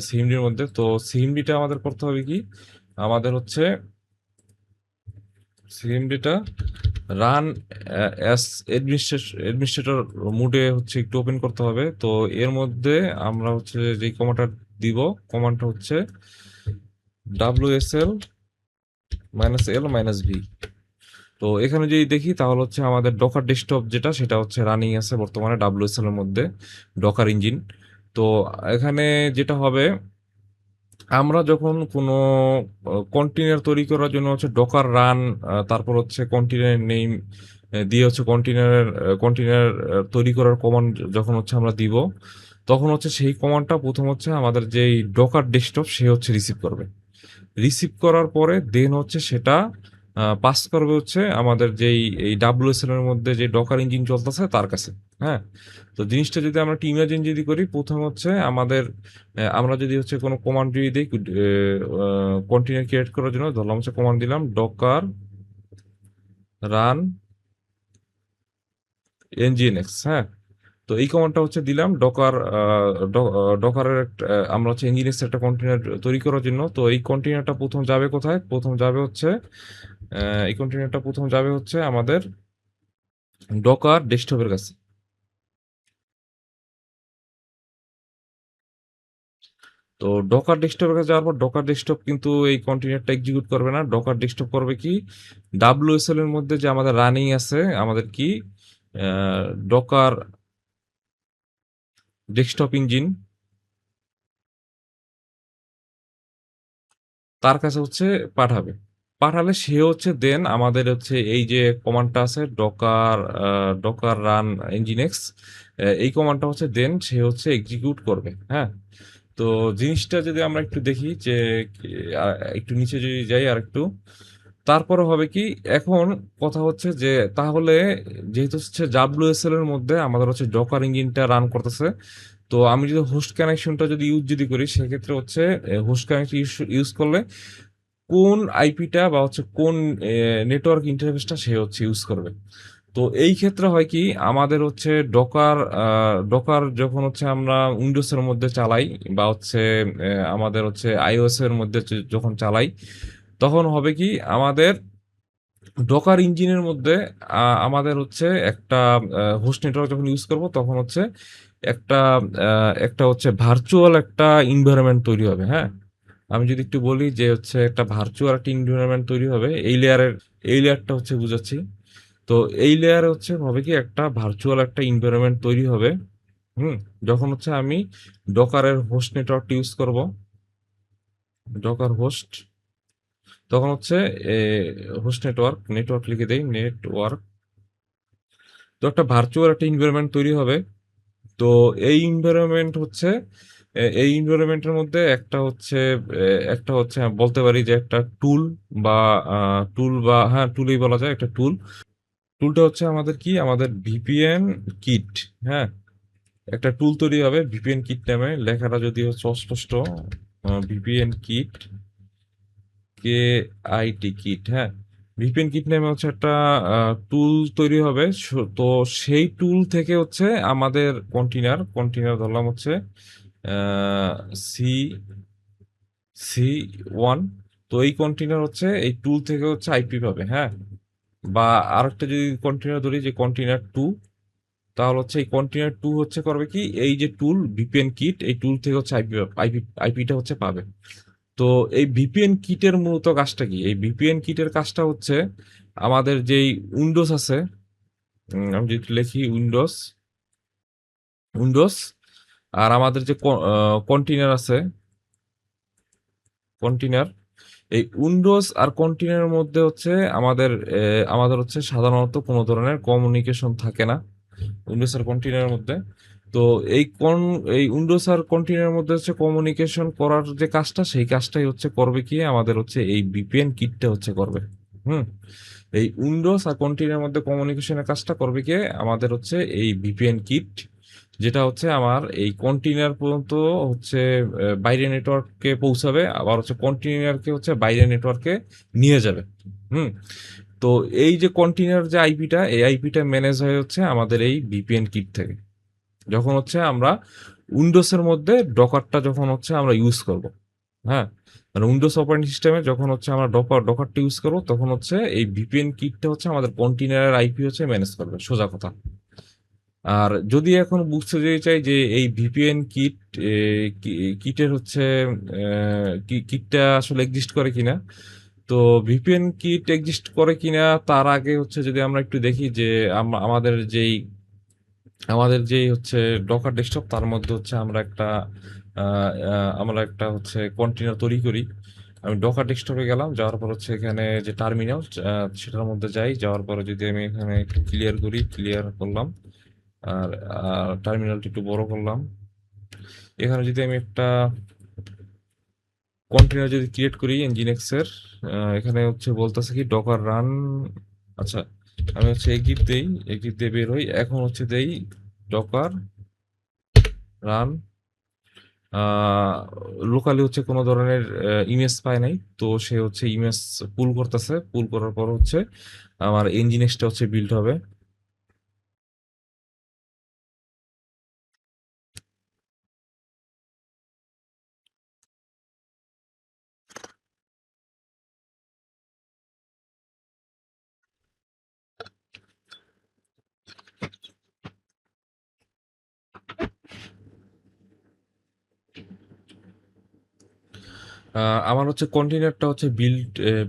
সিএমডির মধ্যে, তো সিএমডিটা আমাদের করতে হবে কি, আমাদের হচ্ছে সিএমডিটা রান অ্যাস অ্যাডমিনিস্ট্রেটর মোডে হচ্ছে একটু ওপেন করতে হবে। তো এর মধ্যে আমরা হচ্ছে যে কমান্ডটা দিব, কমান্ডটা হচ্ছে wsl -l -v। তো এখানে যদি দেখি তাহলে হচ্ছে আমাদের ডকার ডেস্কটপ যেটা সেটা হচ্ছে রানিং আছে বর্তমানে wsl এর মধ্যে, ডকার ইঞ্জিন। তো এখানে যেটা হবে, আমরা যখন কোনো কন্টেইনার তৈরি করার জন্য হচ্ছে ডকার রান, তারপর হচ্ছে কন্টেইনার নেম দিয়ে হচ্ছে কন্টেইনার তৈরি করার কমান্ড যখন হচ্ছে আমরা দিব, তখন হচ্ছে সেই কমান্ডটা প্রথম হচ্ছে আমাদের যেই ডকার ডেস্কটপ সে হচ্ছে রিসিভ করবে। রিসিভ করার পরে দেন হচ্ছে সেটা পাস করবে হচ্ছে আমাদের যেই এই ডাব্লিউএসএল এর মধ্যে যে ডকার ইঞ্জিন চলতেছে তার কাছে। হ্যাঁ, তো জিনিসটা যদি আমরা একটু ইমাজিন যদি করি, প্রথম হচ্ছে আমাদের আমরা যদি হচ্ছে কোনো কমান্ড যদি দিই কন্টেইনার ক্রিয়েট করার জন্য, ধরলাম হচ্ছে কমান্ড দিলাম ডকার রান nginx। হ্যাঁ, তো এই কমান্ডটা হচ্ছে দিলাম ডকারের আমরা হচ্ছে nginx একটা কন্টেইনার তৈরি করার জন্য। তো এই কন্টেইনারটা প্রথম যাবে কোথায়? প্রথম যাবে হচ্ছে এই কন্টেইনারটা প্রথম যাবে হচ্ছে আমাদের ডকার ডেস্কটপের কাছে। তো ডকার ডেস্কটপের কাছে যাওয়ার পর ডকার ডেস্কটপ কিন্তু এই কন্টেইনারটা এক্সিকিউট করবে না। ডকার ডেস্কটপ করবে কি, ডাব্লিউএসএল এর মধ্যে যে আমাদের রানিং আছে, আমাদের কি ডকার ডেস্কটপ ইঞ্জিন, তার কাছে হচ্ছে পাঠাবে। পাঠালে সে হচ্ছে দেন আমাদের হচ্ছে এই যে কমান্ডটা আছে ডকার রান nginx, এই কমান্ডটা হচ্ছে দেন সে হচ্ছে এক্সিকিউট করবে। হ্যাঁ, তো জিনিসটা যদি আমরা একটু দেখি যে একটু নিচে যদি যাই আর একটু, তারপরে হবে কি, এখন কথা হচ্ছে যে তাহলে যেহেতু হচ্ছে ডাব্লিউএসএল এর মধ্যে আমাদের হচ্ছে ডকার ইঞ্জিনটা রান করতেছে, তো আমি যদি হোস্ট কানেকশনটা যদি ইউজ যদি করি, সেক্ষেত্রে হচ্ছে হোস্ট কানেকশন ইউজ করলে কোন আইপিটা বা হচ্ছে কোন নেটওয়ার্ক ইন্টারফেসটা সে হচ্ছে ইউজ করবে। তো এই ক্ষেত্রে হয় কি, আমাদের হচ্ছে ডকার যখন হচ্ছে আমরা উইন্ডোজ এর মধ্যে চালাই বা হচ্ছে আমাদের হচ্ছে আইওএস এর মধ্যে যখন চালাই, তখন হবে কি, আমাদের ডকার ইঞ্জিনের মধ্যে আমাদের হচ্ছে একটা হোস্ট নেটওয়ার্ক যখন ইউজ করব, তখন হচ্ছে একটা একটা হচ্ছে ভার্চুয়াল একটা এনভায়রনমেন্ট তৈরি হবে। হ্যাঁ, আমি যদি একটু বলি যে হচ্ছে একটা ভার্চুয়াল একটা এনভায়রনমেন্ট তৈরি হবে, এই লেয়ারটা হচ্ছে বুঝাচ্ছি। তো এই লেয়ারে হচ্ছে হবে কি, একটা ভার্চুয়াল একটা এনভায়রনমেন্ট তৈরি হবে। হুম, যখন হচ্ছে আমি ডকারের হোস্ট নেটওয়ার্ক ইউজ করব, ডকার হোস্ট, তখন হচ্ছে হোস্ট নেটওয়ার্ক লিখে দেই, নেটওয়ার্ক। তো একটা ভার্চুয়াল একটা এনভায়রনমেন্ট তৈরি হবে। তো এই এনভায়রনমেন্ট হচ্ছে এই এনভায়রনমেন্টের মধ্যে একটা হচ্ছে বলতে পারি যে একটা টুল বা হ্যাঁ, টুলই বলা যায়, একটা টুলটা হচ্ছে আমাদের কি, আমাদের ভিপিএন কিট। হ্যাঁ, একটা টুল তৈরি হবে ভিপিএন কিট নামে, লেখাটা যদি হচ্ছে অস্পষ্ট, VPN kit, K IT kit. হ্যাঁ, ভিপিএন কিট নামে হচ্ছে একটা টুল তৈরি হবে। তো সেই টুল থেকে হচ্ছে আমাদের কন্টেইনার ধরলাম হচ্ছে সি সি ওয়ান। তো এই কন্টেইনার হচ্ছে এই টুল থেকে হচ্ছে আইপি পাবে। হ্যাঁ, বা আরেকটা যদি কন্টেইনার ধরি যে কন্টেইনার টু, তাহলে হচ্ছে এই কন্টেইনার টু হচ্ছে করবে কি, এই যে টুল ভিপিএন কিট, এই টুল থেকে হচ্ছে আইপিটা হচ্ছে পাবে। তো এই ভিপিএন কিটের মূলত কাজটা কি? এই ভিপিএন কিটের কাজটা হচ্ছে আমাদের যেই উইন্ডোজ আছে, আমি যদি লিখি উইন্ডোজ আর আমাদের যে কন্টেইনার আছে, কন্টেইনার, এই উইন্ডোজ আর কন্টেইনারের মধ্যে হচ্ছে আমাদের হচ্ছে সাধারণত কোনো ধরনের কমিউনিকেশন থাকে না উইন্ডোজ আর কন্টেইনারের মধ্যে। তো এই উইন্ডোজ আর কন্টেইনারের মধ্যে হচ্ছে কমিউনিকেশন করার যে কাজটা, সেই কাজটাই হচ্ছে করবে কি, আমাদের হচ্ছে এই ভিপিএন কিটটা হচ্ছে করবে। হুম? এই উইন্ডোজ আর কন্টিনিউর মধ্যে কমিউনিকেশনের কাজটা করবে কে? আমাদের হচ্ছে এই ভিপিএন কিট, যেটা হচ্ছে আমার এই কন্টেইনার পর্যন্ত হচ্ছে বাইরে নেটওয়ার্ককে পৌঁছাবে, আবার হচ্ছে কন্টেইনারকে হচ্ছে বাইরে নেটওয়ার্কে নিয়ে যাবে। হুম? তো এই যে কন্টেইনার যে আইপিটা, এই আইপিটা ম্যানেজ হয় হচ্ছে আমাদের এই ভিপিএন কিট থেকে। যখন হচ্ছে আমরা উইন্ডোজের মধ্যে ডকারটা যখন হচ্ছে আমরা ইউজ করব, হ্যাঁ? মানে উইন্ডোজ অপারেটিং সিস্টেমে যখন হচ্ছে আমরা ডকারটা ইউজ করব, তখন হচ্ছে এই ভিপিএন কিটটা হচ্ছে আমাদের কন্টেইনারের আইপি হচ্ছে ম্যানেজ করবে, সোজা কথা। আর যদি এখন বুঝতে যদি চাই যে এই ভিপিএন কিট এ কি কিটের হচ্ছে কিটটা আসলে এক্সিস্ট করে কিনা? তো ভিপিএন কিট এক্সিস্ট করে কিনা তার আগে হচ্ছে যদি আমরা একটু দেখি যে আমাদের যেই হচ্ছে ডকার ডেস্কটপ, তার মধ্যে হচ্ছে আ আ আমরা একটা হচ্ছে কন্টেইনার তৈরি করি। আমি ডকার ডেস্কটপে গেলাম, যাওয়ার পর হচ্ছে এখানে যে টার্মিনাল সেটার মধ্যে যাই। যাওয়ার পরে যদি আমি এখানে একটু ক্লিয়ার করি, ক্লিয়ার করলাম। আর টার্মিনালটা একটু বড় করলাম। এখানে যদি আমি একটা কন্টেইনার যদি ক্রিয়েট করি nginx এর, এখানে হচ্ছে বলতেছে কি ডকার রান। আচ্ছা, আমি হচ্ছে এক্সিট দেই, এক্সিট দিয়ে বের হই। এখন হচ্ছে দেই ডকার রান। লোকালি হচ্ছে কোনো ধরনের ইমেজ পায় নাই, তো সে হচ্ছে ইমেজ পুল করতেছে, পুল করার পর হচ্ছে আমার nginx-টা হচ্ছে বিল্ড হবে। আমার হচ্ছে কন্টেইনারটা হচ্ছে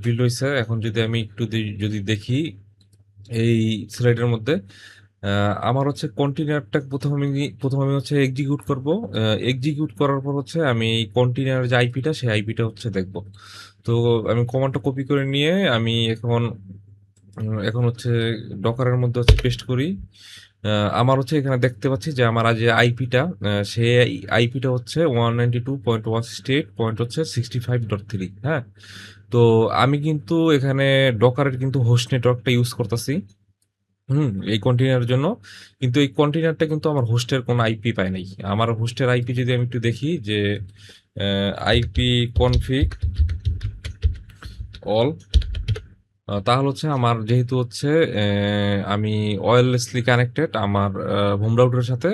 বিল্ড হয়েছে। এখন যদি আমি একটু যদি দেখি এই স্লাইডের মধ্যে, আমার হচ্ছে কন্টেইনারটা প্রথম আমি হচ্ছে এক্সিকিউট করব। এক্সিকিউট করার পর হচ্ছে আমি এই কন্টেইনার যে আইপিটা, সেই আইপিটা হচ্ছে দেখব। তো আমি কমান্ডটা কপি করে নিয়ে আমি এখন হচ্ছে ডকারের মধ্যে হচ্ছে পেস্ট করি। আমার হচ্ছে এখানে দেখতে পাচ্ছি যে আমার যে আইপিটা, সেই আইপিটা হচ্ছে 192.168 হচ্ছে 65.3, হ্যাঁ? তো আমি কিন্তু এখানে ডকারের কিন্তু হোস্ট নেটওয়ার্কটা ইউজ করতেছি, এই কন্টেইনারের জন্য। কিন্তু এই কন্টেইনারটা কিন্তু আমার হোস্টের কোনো আইপি পায় নাই। আমার হোস্টের আইপি যদি আমি একটু দেখি যে আইপি কনফিগ অল, তাহলে হচ্ছে আমার যেহেতু হচ্ছে আমি ওয়্যারলেসলি কানেক্টেড আমার হোম রাউটারের সাথে,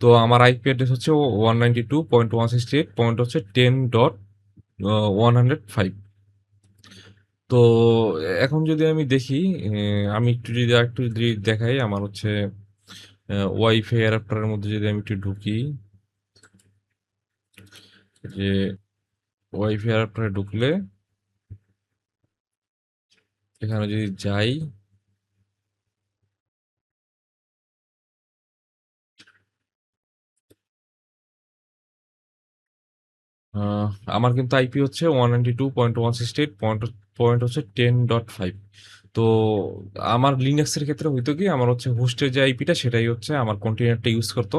তো আমার আইপি অ্যাড্রেস হচ্ছে 192.168 হচ্ছে 10.105। তো এখন যদি আমি দেখি, আমি আরেকটু যদি দেখাই, আমার হচ্ছে ওয়াইফাই অ্যাডাপ্টারের মধ্যে যদি আমি একটু ঢুকি, যে ওয়াইফাই অ্যাডাপ্টারে ঢুকলে এখানে যদি যাই, আহ, আমার কিন্তু আইপি হচ্ছে 192.168 পয়েন্ট হচ্ছে 10.5। তো আমার লিনাক্সের ক্ষেত্রে হইতো কি, আমার হচ্ছে হোস্টের যে আইপিটা সেটাই হচ্ছে আমার কন্টেইনারটা ইউজ করতো।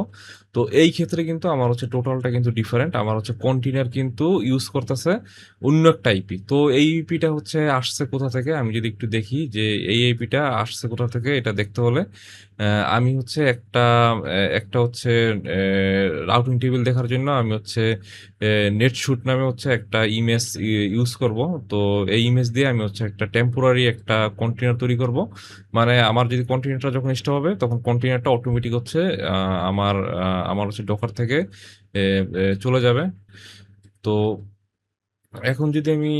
তো এই ক্ষেত্রে কিন্তু আমার হচ্ছে টোটালটা কিন্তু ডিফারেন্ট, আমার হচ্ছে কন্টেইনার কিন্তু ইউজ করতেছে অন্য একটা আইপি। তো এই আইপিটা হচ্ছে আসছে কোথা থেকে, আমি যদি একটু দেখি যে এই আইপিটা আসছে কোথা থেকে, এটা দেখতে হলে আমি হচ্ছে একটা হচ্ছে রাউটিং টেবিল দেখার জন্য আমি হচ্ছে নেটশুট নামে হচ্ছে একটা ইমেজ ইউজ করব। তো এই ইমেজ দিয়ে আমি হচ্ছে একটা টেম্পোরারি একটা কন্টেইনার তৈরি করব। মানে আমার যদি কন্টেইনারটা যখন স্টপ হবে, তখন কন্টেইনারটা অটোমেটিক হচ্ছে আমার হচ্ছে ডকার থেকে চলে যাবে। তো এখন যদি আমি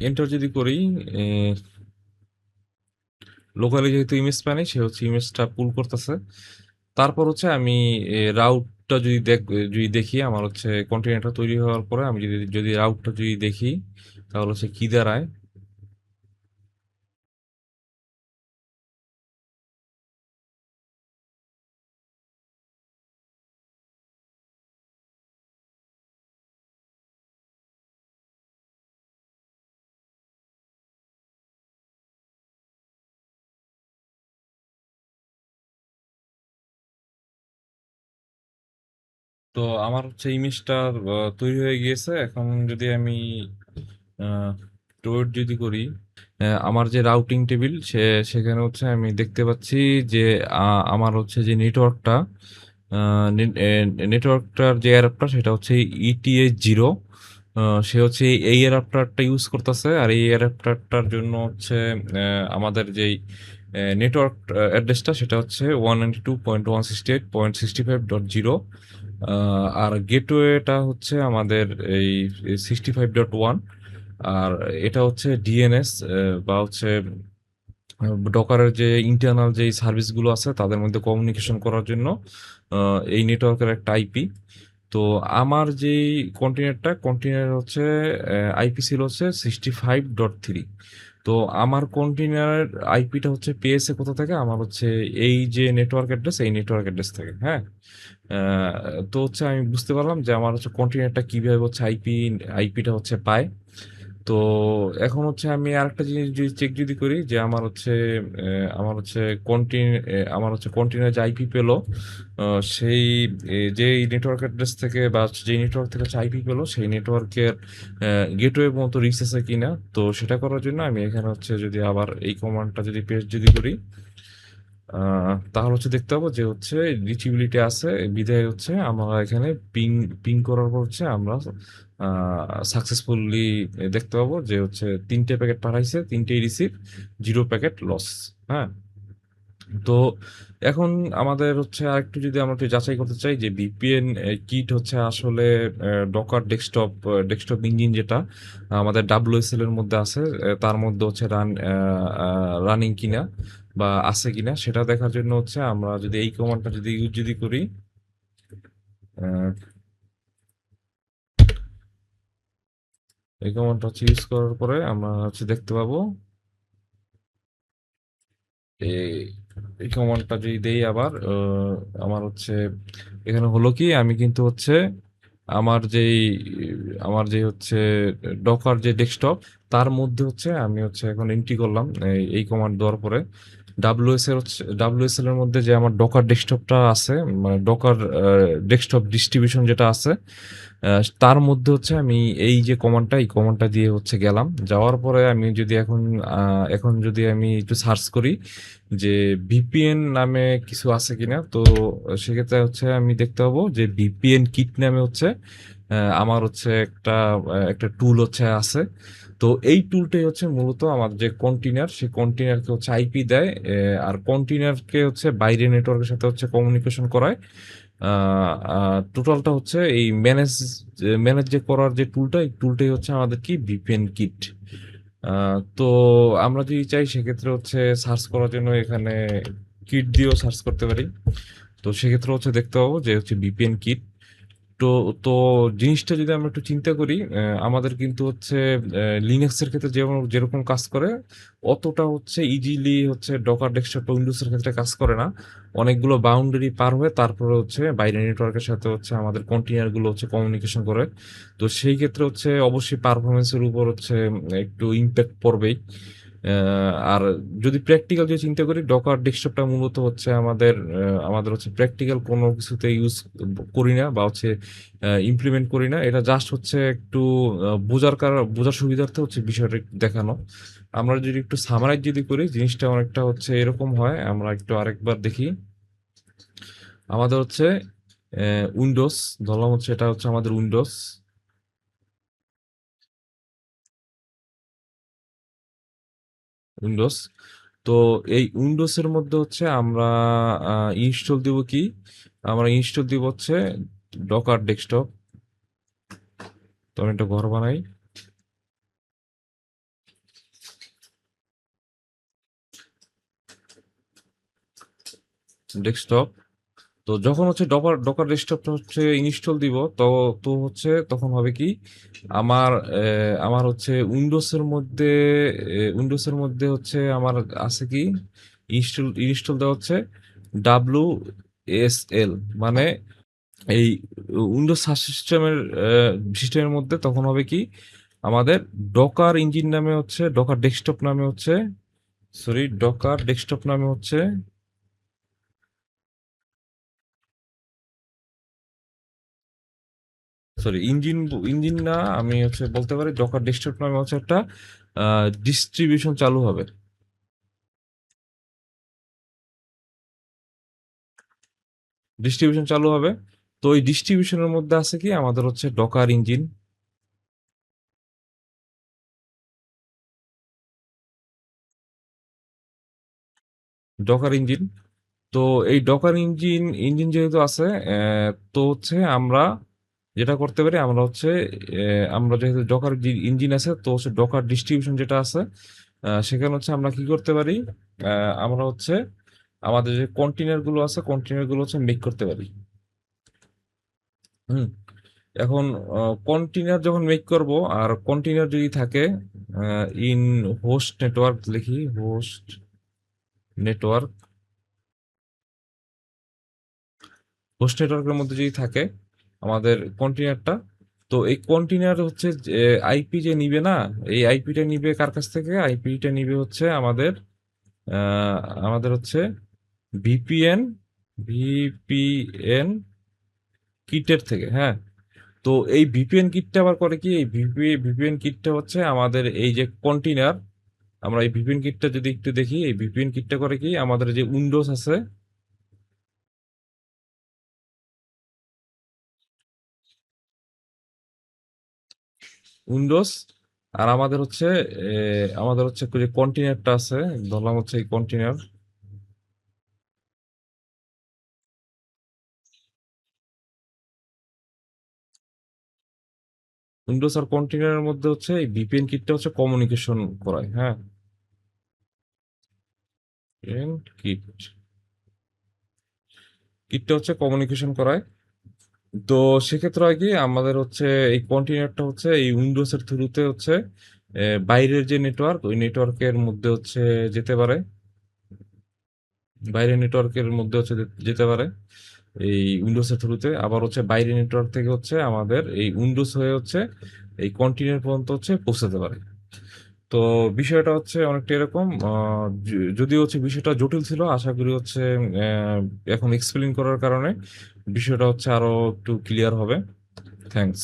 এন্টার যদি করি, লোকালি যেহেতু ইমেজ পাই, সে হচ্ছে ইমেজটা পুল করতেছে। তারপর হচ্ছে আমি রাউটটা যদি দেখি, আমার হচ্ছে কন্টেইনারটা তৈরি হওয়ার পরে আমি যদি রাউটটা যদি দেখি, তাহলে হচ্ছে কি দাঁড়ায়। তো আমার হচ্ছে ইমেজটা তৈরি হয়ে গিয়েছে। এখন যদি আমি টুইট যদি করি, আমার যে রাউটিং টেবিল সেখানে হচ্ছে আমি দেখতে পাচ্ছি যে আমার হচ্ছে যে নেটওয়ার্কটার যে অ্যাডাপ্টার সেটা হচ্ছে ইটিএইচ জিরো। সে হচ্ছে এই অ্যাডাপ্টারটা ইউজ করতেছে, আর এই অ্যাডাপ্টারটার জন্য হচ্ছে আমাদের যেই নেটওয়ার্ক অ্যাড্রেসটা সেটা হচ্ছে 192.168.65.0। আর গেটওয়েটা হচ্ছে আমাদের এই 65.1। আর এটা হচ্ছে ডিএনএস বা হচ্ছে ডকারের যে ইন্টারনাল যে সার্ভিসগুলো আছে তাদের মধ্যে কমিউনিকেশন করার জন্য এই নেটওয়ার্কের একটা আইপি। তো আমার যেই কন্টেনার হচ্ছে আইপি ছিল হচ্ছে 65.3। তো আমার কন্টেনার আইপিটা হচ্ছে পেয়েছে কোথা থেকে? আমার হচ্ছে এই যে নেটওয়ার্ক অ্যাড্রেস থেকে, হ্যাঁ। আহ, তো হচ্ছে আমি বুঝতে পারলাম যে আমার হচ্ছে কন্টেনারটা কিভাবে হচ্ছে আইপিটা হচ্ছে পায়। তো এখন হচ্ছে আমি আরেকটা জিনিস যদি চেক যদি করি যে আমার হচ্ছে আমার হচ্ছে কন্টিনিউয়াস যে আইপি পেলো, সেই যে নেটওয়ার্ক অ্যাড্রেস থেকে বা যে নেটওয়ার্ক থেকে হচ্ছে আইপি পেলো সেই নেটওয়ার্কের গেটওয়ে মতো রিচ আছে কিনা। তো সেটা করার জন্য আমি এখানে হচ্ছে যদি আবার এই কমান্ডটা যদি পেস্ট যদি করি, তাহলে হচ্ছে দেখতে পাবো যে হচ্ছে রিচেবিলিটি আছে, বিধায় হচ্ছে আমরা এখানে পিং পিং করার পর হচ্ছে আমরা সাকসেসফুলি দেখতে পাবো যে হচ্ছে 3টে প্যাকেট পাঠাইছে, 3টেই রিসিভ, 0 প্যাকেট লস। হ্যাঁ। তো এখন আমাদের হচ্ছে আরেকটু যদি আমরা একটু যাচাই করতে চাই যে ভিপিএন কিট হচ্ছে আসলে ডকার ডেস্কটপ ইঞ্জিন যেটা আমাদের ডাব্লিউএসএল এর মধ্যে আছে, তার মধ্যে হচ্ছে রানিং কিনা বা আছে কিনা সেটা দেখার জন্য হচ্ছে আমরা যদি এই কমান্ডটা যদি ইউজ যদি করি, আহ, এই কমান্ডটা হচ্ছে ইউজ করার পরে আমরা হচ্ছে দেখতে পাবো এই এই কমান্ডটা যদি দেই আবার, আমার হচ্ছে এখানে হলো কি আমি কিন্তু হচ্ছে আমার যেই আমার যে হচ্ছে ডকার যে ডেস্কটপ তার মধ্যে হচ্ছে আমি হচ্ছে এখন এন্ট্রি করলাম এই কমান্ড দেওয়ার পরে ডাব্লিউএসএল এর মধ্যে যে আমার ডকার ডেস্কটপটা আছে, মানে ডকার ডেস্কটপ ডিস্ট্রিবিউশন যেটা আছে, তার মধ্যে হচ্ছে আমি এই কমান্ডটা দিয়ে হচ্ছে গেলাম। যাওয়ার পরে আমি যদি এখন যদি আমি একটু সার্চ করি যে ভিপিএন নামে কিছু আছে কিনা, তো সেক্ষেত্রে হচ্ছে আমি দেখতে পাবো যে ভিপিএন কিট নামে হচ্ছে আমার হচ্ছে একটা টুল হচ্ছে আছে। তো এই টুলটাই হচ্ছে মূলত আমার যে কন্টেনার সেই কন্টেনারকে হচ্ছে আইপি দেয়, আর কন্টেনারকে হচ্ছে বাইরে নেটওয়ার্কের সাথে হচ্ছে কমিউনিকেশন করায়। টোটালটা হচ্ছে এই ম্যানেজ যে করার যে টুলটা, এই টুলটাই হচ্ছে আমাদের কি ভিপিএন কিট। তো আমরা যদি চাই সেক্ষেত্রে হচ্ছে সার্চ করার জন্য এখানে কিট দিয়েও সার্চ করতে পারি। তো সেক্ষেত্রে হচ্ছে দেখতে পাবো যে হচ্ছে ভিপিএন কিট। তো তো জিনিসটা যদি আমরা একটু চিন্তা করি, আমাদের কিন্তু হচ্ছে লিনাক্সের ক্ষেত্রে যেমন যেরকম কাজ করে অতটা হচ্ছে ইজিলি হচ্ছে ডকার ডেস্কটপ উইন্ডোজের ক্ষেত্রে কাজ করে না। অনেকগুলো বাউন্ডারি পার হয়ে তারপরে হচ্ছে বাইরে নেটওয়ার্কের সাথে হচ্ছে আমাদের কন্টেইনার গুলো হচ্ছে কমিউনিকেশন করে। তো সেই ক্ষেত্রে হচ্ছে অবশ্যই পারফরমেন্সের উপর হচ্ছে একটু ইম্প্যাক্ট পড়বেই। আর যদি প্র্যাকটিক্যাল যে চিন্তা করি, ডকার ডেস্কটপটা মূলত হচ্ছে আমাদের হচ্ছে প্র্যাকটিক্যাল কোনো কিছুতে ইউজ করি না বা হচ্ছে ইমপ্লিমেন্ট করি না। এটা জাস্ট হচ্ছে একটু বোঝার সুবিধার্থে হচ্ছে বিষয়টা একটু দেখানো। আমরা যদি একটু সামারাইজ যদি করি জিনিসটা অনেকটা হচ্ছে এরকম হয়। আমরা একটু আরেকবার দেখি। আমাদের হচ্ছে উইন্ডোজ, ধরলাম হচ্ছে এটা হচ্ছে আমাদের উইন্ডোজ। তো এই উইন্ডোজের মধ্যে হচ্ছে আমরা ইনস্টল দিব কি? আমরা ইনস্টল দিব হচ্ছে ডকার ডেস্কটপ। তো আমি একটা ঘর বানাই, ডেস্কটপ। তো যখন হচ্ছে ডকার ডেস্কটপটা হচ্ছে ইনস্টল দিব, তো তো হচ্ছে তখন হবে কি আমার আমার হচ্ছে উইন্ডোজের মধ্যে হচ্ছে আমার আছে কি ইনস্টল দেওয়া হচ্ছে WSL, মানে এই উইন্ডোজ সিস্টেমের মধ্যে তখন হবে কি আমাদের ডকার ইঞ্জিন নামে হচ্ছে ডকার ডেস্কটপ নামে হচ্ছে সরি ডকার ডেস্কটপ নামে হচ্ছে সরি ইঞ্জিন ইঞ্জিন না, আমি হচ্ছে বলতে পারি ডকার ডেস্কটপ নামে হচ্ছে একটা ডিস্ট্রিবিউশন চালু হবে। ডিস্ট্রিবিউশন চালু হবে। তো এই ডিস্ট্রিবিউশনের মধ্যে আছে কি আমাদের হচ্ছে ডকার ইঞ্জিন। ডকার ইঞ্জিন তো এই ডকার ইঞ্জিন যেহেতু আছে, তো হচ্ছে আমরা যেটা করতে পারি, আমরা হচ্ছে আমরা যেহেতু ডকার ইঞ্জিন আছে, তো হচ্ছে ডকার ডিস্ট্রিবিউশন যেটা আছে, সেখানে হচ্ছে আমরা কি করতে পারি, আমরা হচ্ছে আমাদের যে কন্টেনার গুলো আছে, কন্টেনার গুলো হচ্ছে মেক করতে পারি। হুম। এখন কন্টেনার যখন মেক করব, আর কন্টেনার যদি থাকে ইন হোস্ট নেটওয়ার্ক, লিখি হোস্ট নেটওয়ার্ক, হোস্ট নেটওয়ার্কের মধ্যে যদি থাকে আমাদের কন্টেনারটা, তো এই কন্টেনার হচ্ছে আইপি যে নিবে না, এই আইপিটা নিবে কার কাছ থেকে? আইপিটা নিবে হচ্ছে আমাদের আহ, আমাদের হচ্ছে ভিপিএন ভিপিএন কিটের থেকে। হ্যাঁ। তো এই ভিপিএন কিটটা আবার করে কি, এই ভিপিএন কিটটা হচ্ছে আমাদের এই যে কন্টেনার, আমরা এই ভিপিএন কিটটা যদি একটু দেখি, এই ভিপিএন কিটটা করে কি আমাদের যে উইন্ডোজ আছে, উইন্ডোজ, আর আমাদের হচ্ছে যে কন্টেনারটা আছে, ধরলাম হচ্ছে এই কন্টেনার, উইন্ডোজ আর কন্টেনারের মধ্যে হচ্ছে এই ভিপিএন কিটটা হচ্ছে কমিউনিকেশন করায়। হ্যাঁ। কিট কিটটা হচ্ছে কমিউনিকেশন করায়। তো সেক্ষেত্রে হয় কি আমাদের হচ্ছে এই কন্টেনারটা হচ্ছে এই উইন্ডোজ এর থ্রুতে হচ্ছে বাইরের যে নেটওয়ার্ক, ওই নেটওয়ার্কের মধ্যে হচ্ছে যেতে পারে, বাইরের নেটওয়ার্কের মধ্যে হচ্ছে যেতে পারে এই উইন্ডোজের থ্রুতে। আবার হচ্ছে বাইরের নেটওয়ার্ক থেকে হচ্ছে আমাদের এই উইন্ডোজ হয়ে হচ্ছে এই কন্টেনার পর্যন্ত হচ্ছে পৌঁছাতে পারে। তো বিষয়টা হচ্ছে অনেকটা এরকম, যদিও হচ্ছে বিষয়টা জটিল ছিল, আশা করি হচ্ছে এখন এক্সপ্লেইন করার কারণে বিষয়টা হচ্ছে আরো একটু ক্লিয়ার হবে। থ্যাঙ্কস।